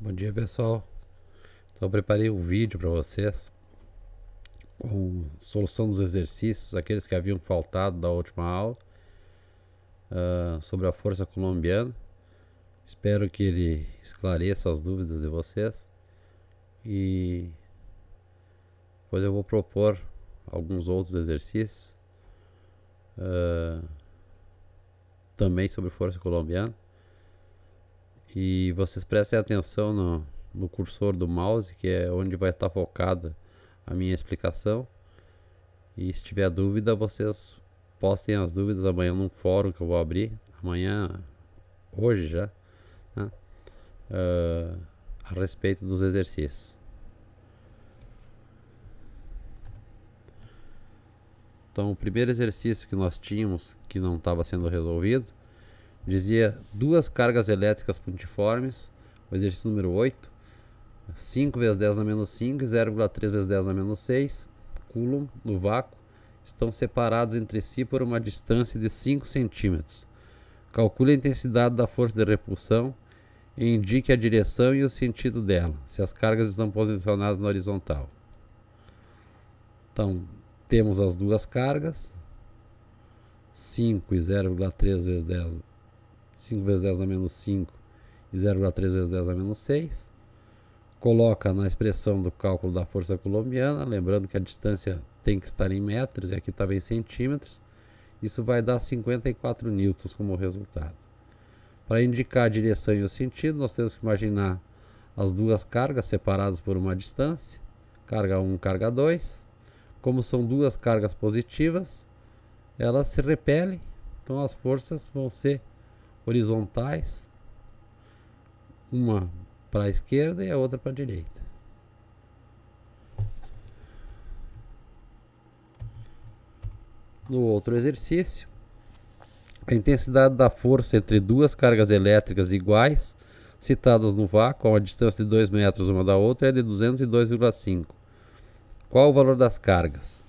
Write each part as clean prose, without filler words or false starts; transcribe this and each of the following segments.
Bom dia, pessoal. Então, eu preparei um vídeo para vocês com solução dos exercícios, aqueles que haviam faltado da última aula, sobre a força colombiana. Espero que ele esclareça as dúvidas de vocês e depois eu vou propor alguns outros exercícios também sobre força colombiana. E vocês prestem atenção no cursor do mouse, que é onde vai estar focada a minha explicação. E se tiver dúvida, vocês postem as dúvidas amanhã num fórum que eu vou abrir. Amanhã, hoje já, né? A respeito dos exercícios. Então, o primeiro exercício que nós tínhamos, que não estava sendo resolvido, dizia duas cargas elétricas pontiformes, o exercício número 8, 5 vezes 10 na menos 5 e 0,3 vezes 10 na menos 6 coulomb no vácuo, estão separados entre si por uma distância de 5 centímetros. Calcule a intensidade da força de repulsão e indique a direção e o sentido dela, se as cargas estão posicionadas na horizontal. Então, temos as duas cargas, 5 e 0,3 vezes 10, 5 vezes 10 na menos 5 e 0,3 vezes 10 na menos 6. Coloca na expressão do cálculo da força coulombiana, lembrando que a distância tem que estar em metros e aqui estava em centímetros. Isso vai dar 54 newtons como resultado. Para indicar a direção e o sentido, nós temos que imaginar as duas cargas separadas por uma distância, carga 1, carga 2. Como são duas cargas positivas, elas se repelem, então as forças vão ser horizontais, uma para a esquerda e a outra para a direita. No outro exercício, a intensidade da força entre duas cargas elétricas iguais, citadas no vácuo, a uma distância de 2 metros uma da outra, é de 202,5. Qual o valor das cargas?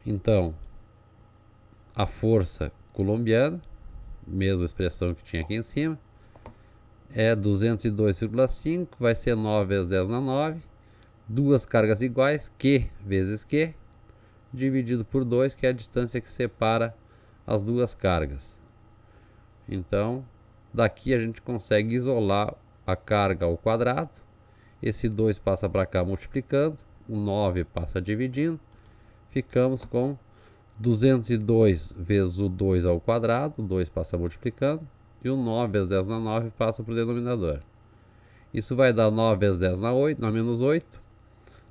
Então, a força coulombiana, mesma expressão que tinha aqui em cima, é 202,5, vai ser 9 vezes 10 na 9, duas cargas iguais, Q vezes Q, dividido por 2, que é a distância que separa as duas cargas. Então, daqui a gente consegue isolar a carga ao quadrado, esse 2 passa para cá multiplicando, o 9 passa dividindo, ficamos com 202 vezes o 2 ao quadrado, o 2 passa multiplicando, e o 9 vezes 10 na 9 passa para o denominador. Isso vai dar 9 vezes 10 na 8, na menos 8.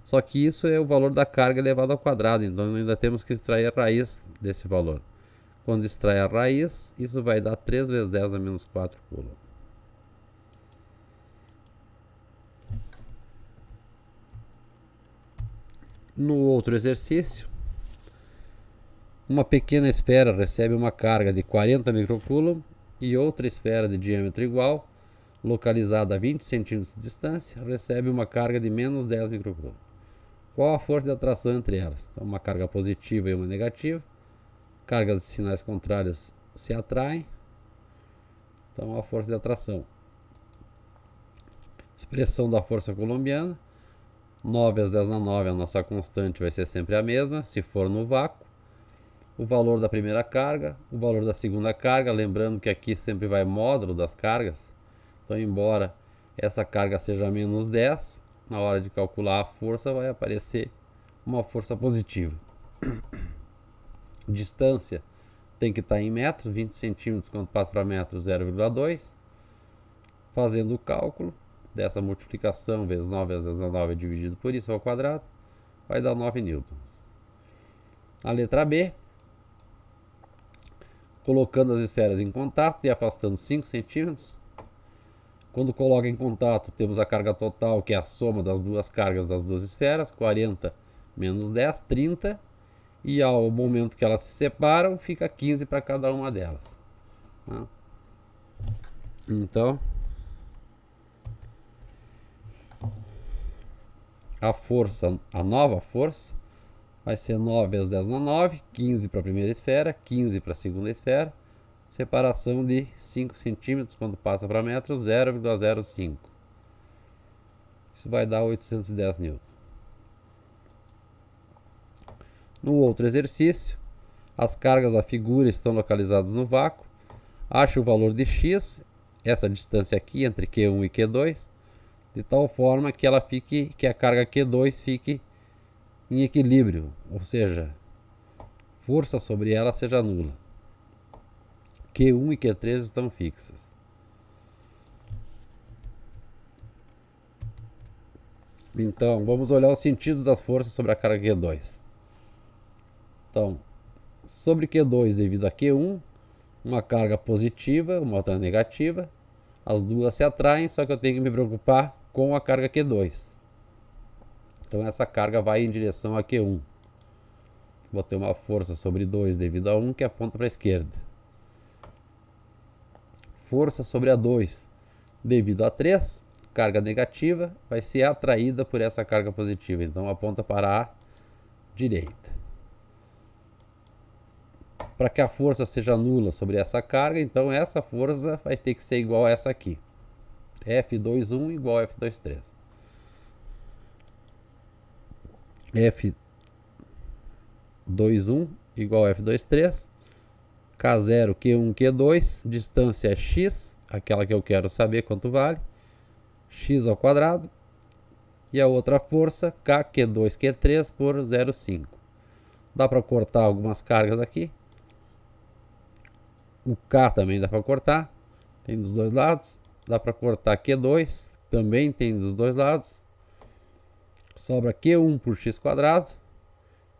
Só que isso é o valor da carga elevado ao quadrado, então ainda temos que extrair a raiz desse valor. Quando extrai a raiz, isso vai dar 3 vezes 10 na menos 4 coulomb. No outro exercício, uma pequena esfera recebe uma carga de 40 microcoulomb e outra esfera de diâmetro igual, localizada a 20 centímetros de distância, recebe uma carga de menos 10 microcoulomb. Qual a força de atração entre elas? Então, uma carga positiva e uma negativa. Cargas de sinais contrários se atraem. Então, a força de atração. Expressão da força coulombiana. 9 vezes 10 na 9, a nossa constante vai ser sempre a mesma, se for no vácuo. O valor da primeira carga, o valor da segunda carga, lembrando que aqui sempre vai módulo das cargas. Então, embora essa carga seja menos 10, na hora de calcular a força vai aparecer uma força positiva. Distância tem que estar em metros, 20 centímetros quando passa para metros, 0,2. Fazendo o cálculo dessa multiplicação vezes 9 vezes 10 na 9 dividido por isso ao quadrado, vai dar 9 newtons. A letra B, colocando as esferas em contato e afastando 5 centímetros. Quando coloca em contato, temos a carga total, que é a soma das duas cargas das duas esferas, 40 menos 10, 30. E ao momento que elas se separam, fica 15 para cada uma delas. Então, a força, a nova força, vai ser 9 vezes 10 na 9, 15 para a primeira esfera, 15 para a segunda esfera, separação de 5 centímetros quando passa para metros, 0,05. Isso vai dar 810 newtons. No outro exercício, as cargas da figura estão localizadas no vácuo. Ache o valor de x, essa distância aqui entre Q1 e Q2, de tal forma que a carga Q2 fique em equilíbrio, ou seja, força sobre ela seja nula. Q1 e Q3 estão fixas. Então, vamos olhar os sentidos das forças sobre a carga Q2. Então, sobre Q2 devido a Q1, uma carga positiva, uma outra negativa. As duas se atraem, só que eu tenho que me preocupar com a carga Q2. Então essa carga vai em direção a Q1. Vou ter uma força sobre 2 devido a 1 que aponta para a esquerda. Força sobre a 2 devido a 3, carga negativa, vai ser atraída por essa carga positiva. Então aponta para a direita. Para que a força seja nula sobre essa carga, então essa força vai ter que ser igual a essa aqui. F21 igual a F23. F21 igual a F23. K0, Q1, Q2. Distância é x, aquela que eu quero saber quanto vale. X ao quadrado. E a outra força, K, Q2, Q3 por 0,5. Dá para cortar algumas cargas aqui. O K também dá para cortar. Tem dos dois lados. Dá para cortar Q2. Também tem dos dois lados. Sobra Q1 por x quadrado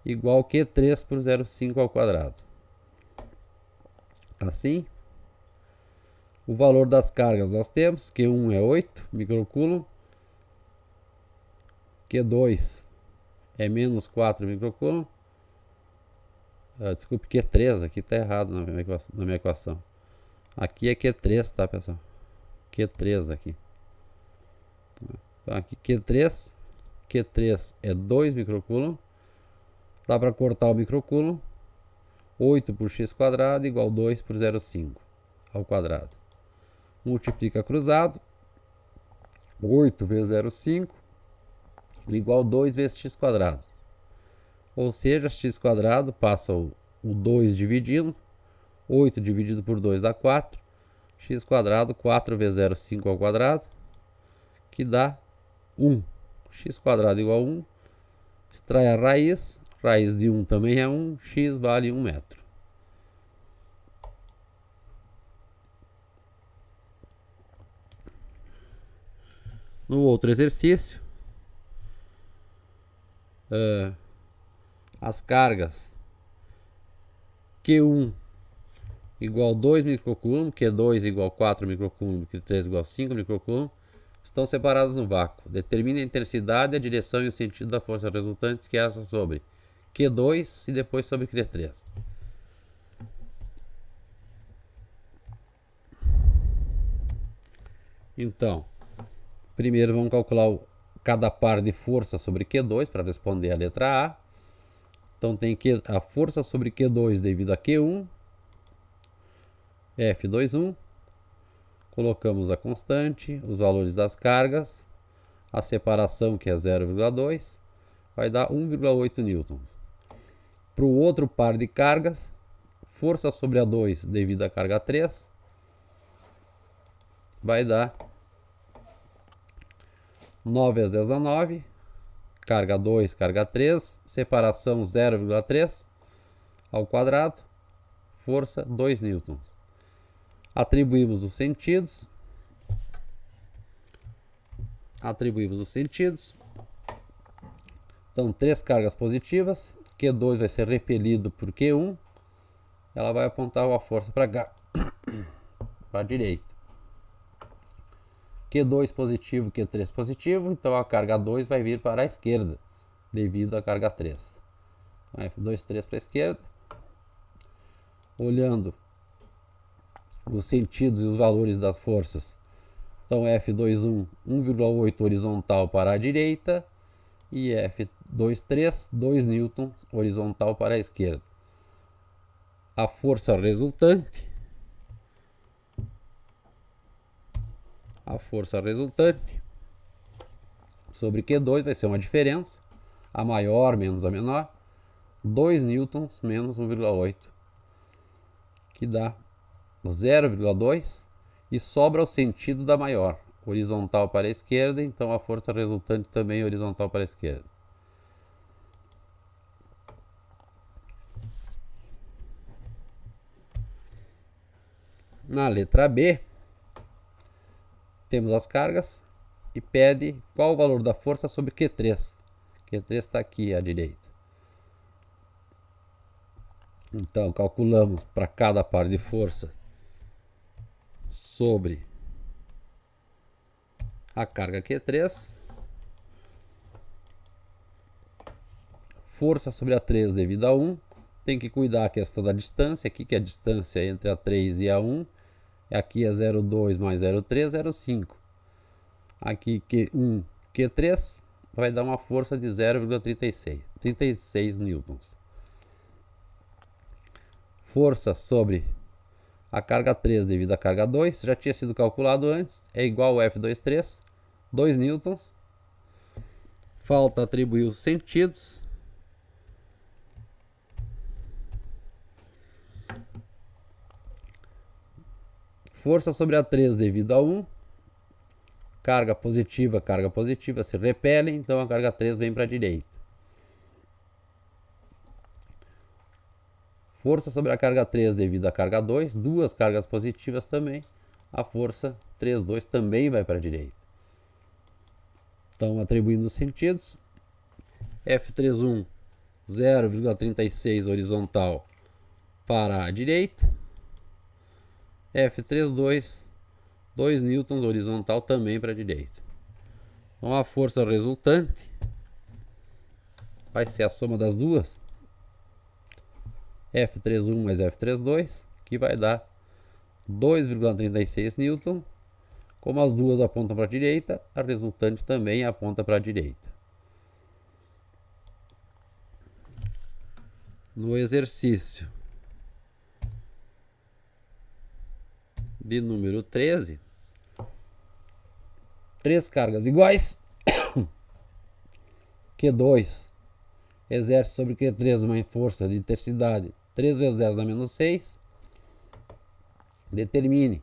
igual Q3 por 0,5 ao quadrado. Assim, o valor das cargas nós temos. Q1 é 8 microcoulomb. Q2 é menos 4 microcoulomb. Desculpe, Q3 aqui está errado na minha equação. Aqui é Q3, tá, pessoal? Q3 aqui. Então aqui Q3 é 2 microcoulomb. Dá para cortar o microcoulomb. 8 por x quadrado igual 2 por 0,5 ao quadrado. Multiplica cruzado. 8 vezes 0,5 igual 2 vezes x quadrado. Ou seja, x quadrado passa o 2 dividindo. 8 dividido por 2 dá 4. X quadrado, 4 vezes 0,5 ao quadrado, que dá 1. X quadrado igual a 1. Extrai a raiz. Raiz de 1 também é 1. X vale 1 metro. No outro exercício, as cargas Q1 igual 2 microcoulomb, Q2 igual 4 microcoulomb, Q3 igual 5 microcoulomb, estão separadas no vácuo. Determine a intensidade, a direção e o sentido da força resultante, que é essa sobre Q2 e depois sobre Q3. Então, primeiro vamos calcular cada par de força sobre Q2 para responder a letra A. Então tem a força sobre Q2 devido a Q1, F21. Colocamos a constante, os valores das cargas, a separação que é 0,2, vai dar 1,8 newtons. Para o outro par de cargas, força sobre a 2 devido à carga 3, vai dar 9 vezes 10 dá 9, carga 2, carga 3, separação 0,3 ao quadrado, força 2 newtons. Atribuímos os sentidos. Então, 3 cargas positivas. Q2 vai ser repelido por Q1. Ela vai apontar uma força para cá, para a direita. Q2 positivo, Q3 positivo. Então a carga 2 vai vir para a esquerda, devido à carga 3. Então, F2, 3 para a esquerda. Olhando os sentidos e os valores das forças. Então F21, 1,8 horizontal para a direita. E F23, 2 newtons horizontal para a esquerda. A força resultante sobre Q2 vai ser uma diferença, a maior menos a menor, 2 newtons menos 1,8, que dá 0,2, e sobra o sentido da maior, horizontal para a esquerda, então a força resultante também é horizontal para a esquerda. Na letra B, temos as cargas e pede qual o valor da força sobre Q3. Q3 está aqui à direita. Então, calculamos para cada par de força sobre a carga Q3. Força sobre a 3 devido a 1. Tem que cuidar a questão da distância aqui, que é a distância entre a 3 e a 1. Aqui é 0,2 mais 0,3, 0,5. Aqui Q1, Q3 vai dar uma força de 0,36 newtons. Força sobre a carga 3 devido à carga 2, já tinha sido calculado antes, é igual ao F23, 2 newtons. Falta atribuir os sentidos. Força sobre a 3 devido a 1. Carga positiva se repelem, então a carga 3 vem para a direita. Força sobre a carga 3 devido à carga 2, duas cargas positivas também, a força 3,2 também vai para a direita. Então, atribuindo os sentidos, F31, 0,36 horizontal para a direita, F32, 2 newtons horizontal também para a direita. Então, a força resultante vai ser a soma das duas, F31 mais F32, que vai dar 2,36 newton. Como as duas apontam para a direita, a resultante também aponta para a direita. No exercício de número 13, 3 cargas iguais, Q2 exerce sobre Q3 uma força de intensidade 3 vezes 10 na menos 6. Determine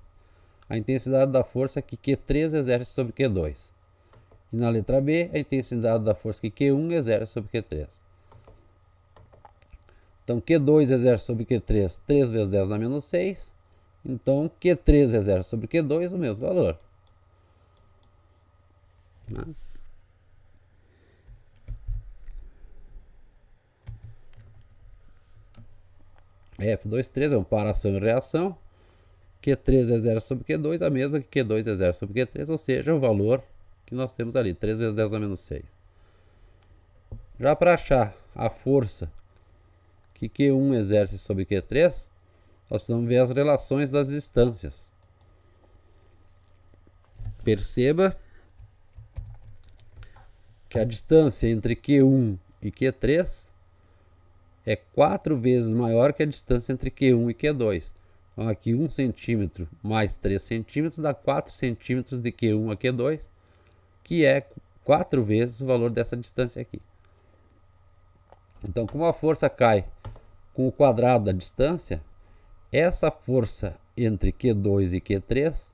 a intensidade da força que Q3 exerce sobre Q2. E na letra B, a intensidade da força que Q1 exerce sobre Q3. Então, Q2 exerce sobre Q3 3 vezes 10 na menos 6. Então, Q3 exerce sobre Q2 o mesmo valor. F23 é uma paração e reação. Q3 exerce sobre Q2 a mesma que Q2 exerce sobre Q3, ou seja, o valor que nós temos ali, 3 vezes 10 a menos 6. Já para achar a força que Q1 exerce sobre Q3, nós precisamos ver as relações das distâncias. Perceba que a distância entre Q1 e Q3 é 4 vezes maior que a distância entre Q1 e Q2. Então, aqui 1 centímetro mais 3 centímetros dá 4 centímetros de Q1 a Q2, que é 4 vezes o valor dessa distância aqui. Então, como a força cai com o quadrado da distância, essa força entre Q2 e Q3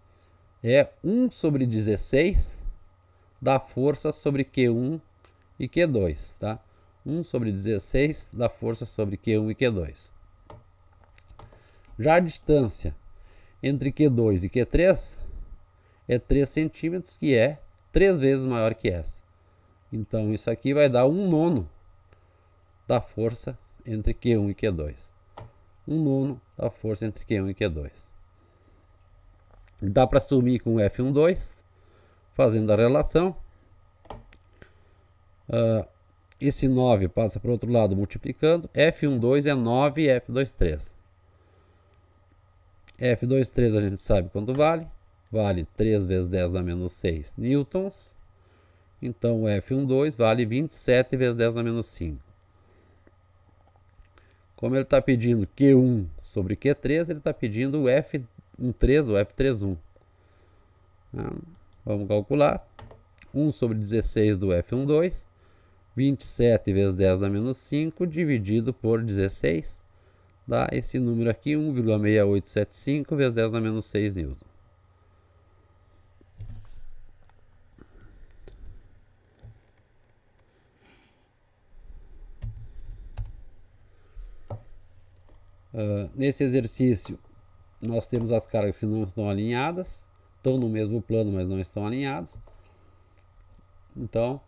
é 1 sobre 16 da força sobre Q1 e Q2, tá? 1 sobre 16 da força sobre Q1 e Q2. Já a distância entre Q2 e Q3 é 3 centímetros, que é 3 vezes maior que essa. Então, isso aqui vai dar 1/9 da força entre Q1 e Q2. 1/9 da força entre Q1 e Q2. Dá para sumir com F12, fazendo a relação. Esse 9 passa para o outro lado multiplicando. F12 é 9 e F23. F23 a gente sabe quanto vale. Vale 3 vezes 10 na menos 6 newtons. Então o F12 vale 27 vezes 10 na menos 5. Como ele está pedindo Q1 sobre Q3, ele está pedindo o F13 ou F31. Vamos calcular. 1 sobre 16 do F12, 27 vezes 10 na menos 5, dividido por 16, dá esse número aqui, 1,6875 vezes 10 na menos 6 Newton. Nesse exercício, nós temos as cargas que não estão alinhadas, estão no mesmo plano, mas não estão alinhadas. Então,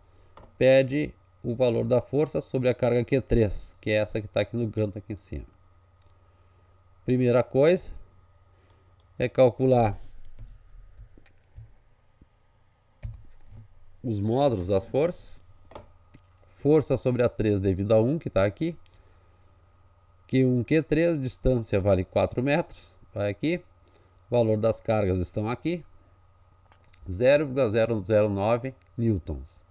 pede o valor da força sobre a carga Q3, que é essa que está aqui no canto aqui em cima. Primeira coisa é calcular os módulos das forças. Força sobre a 3 devido a 1, que está aqui. Q1, Q3, distância vale 4 metros, vai aqui. Valor das cargas estão aqui, 0,009 newtons.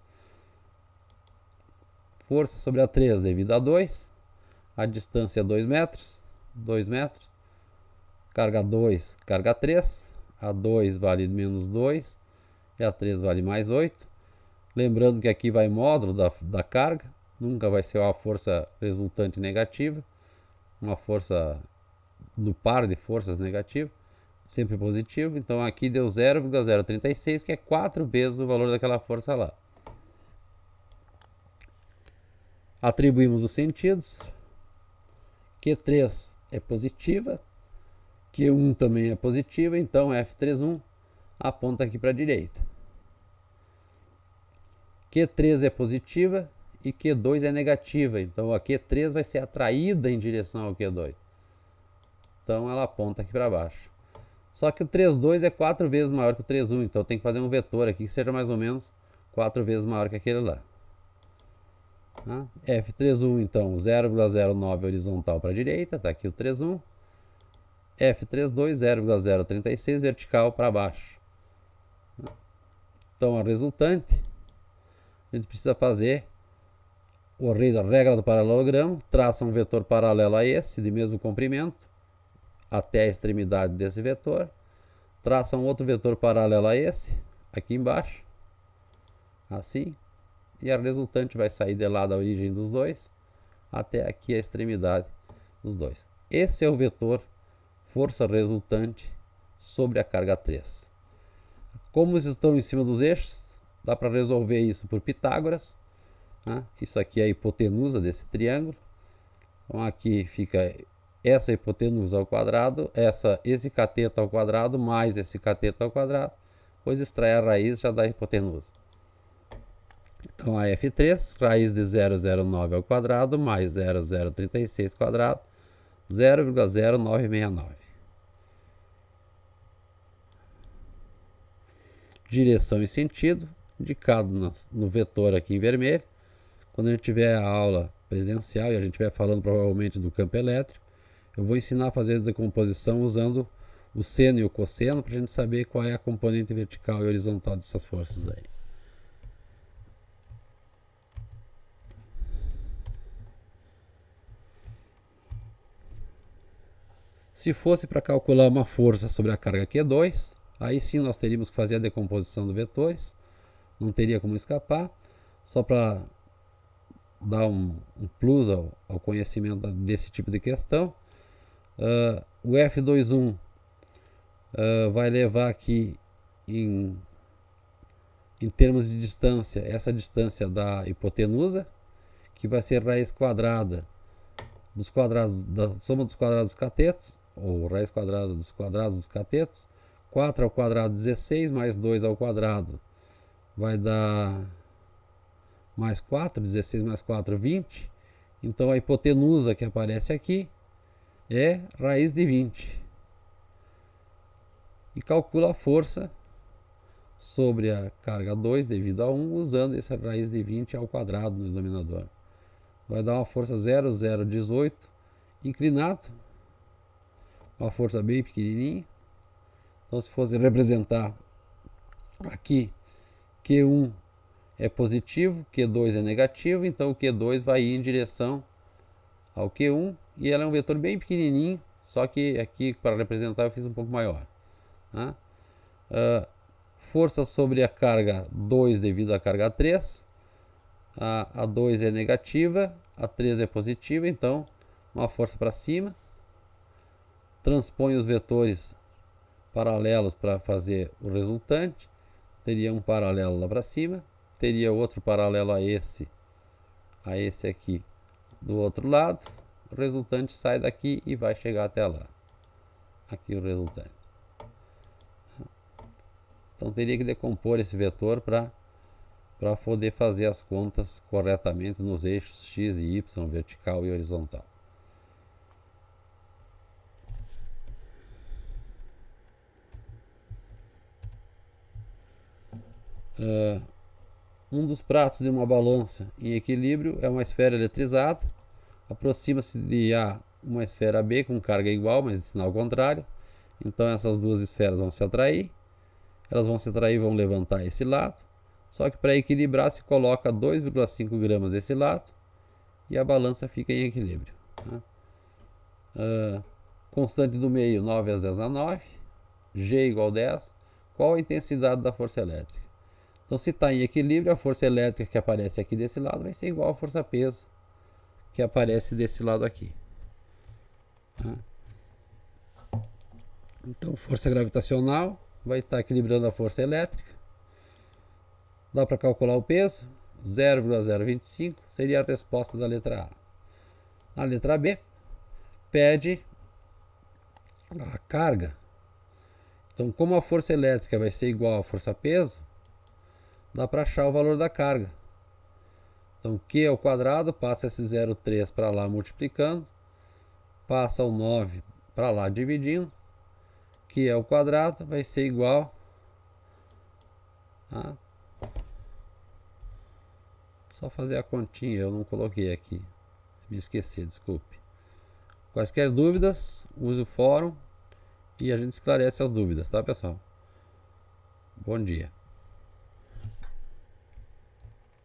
Força sobre a 3 devido a 2, a distância é 2 metros, 2 metros. Carga 2, carga 3, a 2 vale menos 2 e a 3 vale mais 8. Lembrando que aqui vai módulo da carga, nunca vai ser uma força resultante negativa, uma força no par de forças negativa, sempre positivo. Então aqui deu 0,036, que é 4 vezes o valor daquela força lá. Atribuímos os sentidos. Q3 é positiva, Q1 também é positiva, então F31 aponta aqui para a direita. Q3 é positiva e Q2 é negativa, então a Q3 vai ser atraída em direção ao Q2. Então ela aponta aqui para baixo. Só que o 3,2 é 4 vezes maior que o 3,1, então tem que fazer um vetor aqui que seja mais ou menos 4 vezes maior que aquele lá. F31, então, 0,09 horizontal para a direita, está aqui o 3,1. F32, 0,036 vertical para baixo. Então, a resultante, a gente precisa fazer a regra do paralelogramo, traça um vetor paralelo a esse, de mesmo comprimento, até a extremidade desse vetor, traça um outro vetor paralelo a esse, aqui embaixo, assim, e a resultante vai sair de lá da origem dos dois, até aqui a extremidade dos dois. Esse é o vetor força resultante sobre a carga 3. Como eles estão em cima dos eixos, dá para resolver isso por Pitágoras. Isso aqui é a hipotenusa desse triângulo. Então aqui fica essa hipotenusa ao quadrado, esse cateto ao quadrado, mais esse cateto ao quadrado. Depois extrai a raiz, já dá a hipotenusa. Então a F3, raiz de 0,09 ao quadrado, mais 0,036 quadrado, 0,0969. Direção e sentido, indicado no vetor aqui em vermelho. Quando a gente tiver a aula presencial e a gente estiver falando provavelmente do campo elétrico, eu vou ensinar a fazer a decomposição usando o seno e o cosseno para a gente saber qual é a componente vertical e horizontal dessas forças aí. Se fosse para calcular uma força sobre a carga Q2, aí sim nós teríamos que fazer a decomposição dos vetores, não teria como escapar. Só para dar um plus ao conhecimento desse tipo de questão, o F21 vai levar aqui em termos de distância, essa distância da hipotenusa, que vai ser raiz quadrada dos quadrados, da soma dos quadrados dos catetos, ou raiz quadrada dos quadrados dos catetos. 4 ao quadrado 16, mais 2 ao quadrado vai dar mais 4, 16 mais 4, 20. Então a hipotenusa que aparece aqui é raiz de 20. E calcula a força sobre a carga 2 devido a 1, usando essa raiz de 20 ao quadrado no denominador. Vai dar uma força 0,018 inclinado, uma força bem pequenininha. Então, se fosse representar aqui, Q1 é positivo, Q2 é negativo, então o Q2 vai ir em direção ao Q1, e ela é um vetor bem pequenininho, só que aqui para representar eu fiz um pouco maior. força sobre a carga 2 devido à carga 3. A 2 é negativa, a 3 é positiva, então uma força para cima. Transpõe os vetores paralelos para fazer o resultante. Teria um paralelo lá para cima, teria outro paralelo a esse aqui do outro lado. O resultante sai daqui e vai chegar até lá. Aqui o resultante. Então teria que decompor esse vetor para poder fazer as contas corretamente nos eixos x e y, vertical e horizontal. Um dos pratos de uma balança em equilíbrio é uma esfera eletrizada. Aproxima-se de A uma esfera B com carga igual, mas de sinal contrário. Então essas duas esferas vão se atrair. Elas vão se atrair e vão levantar esse lado. Só que para equilibrar se coloca 2,5 gramas desse lado e a balança fica em equilíbrio. Constante do meio 9 vezes 10 a 9, G igual 10. Qual a intensidade da força elétrica? Então, se está em equilíbrio, a força elétrica que aparece aqui desse lado vai ser igual à força-peso que aparece desse lado aqui. Então, força gravitacional vai estar equilibrando a força elétrica. Dá para calcular o peso? 0,025 seria a resposta da letra A. A letra B pede a carga. Então, como a força elétrica vai ser igual à força-peso, dá para achar o valor da carga. Então, Q ao quadrado, passa esse 0,3 para lá multiplicando, passa o 9 para lá dividindo, Q ao quadrado vai ser igual a... Só fazer a continha, eu não coloquei aqui, me esqueci, desculpe. Quaisquer dúvidas, use o fórum e a gente esclarece as dúvidas, tá, pessoal? Bom dia.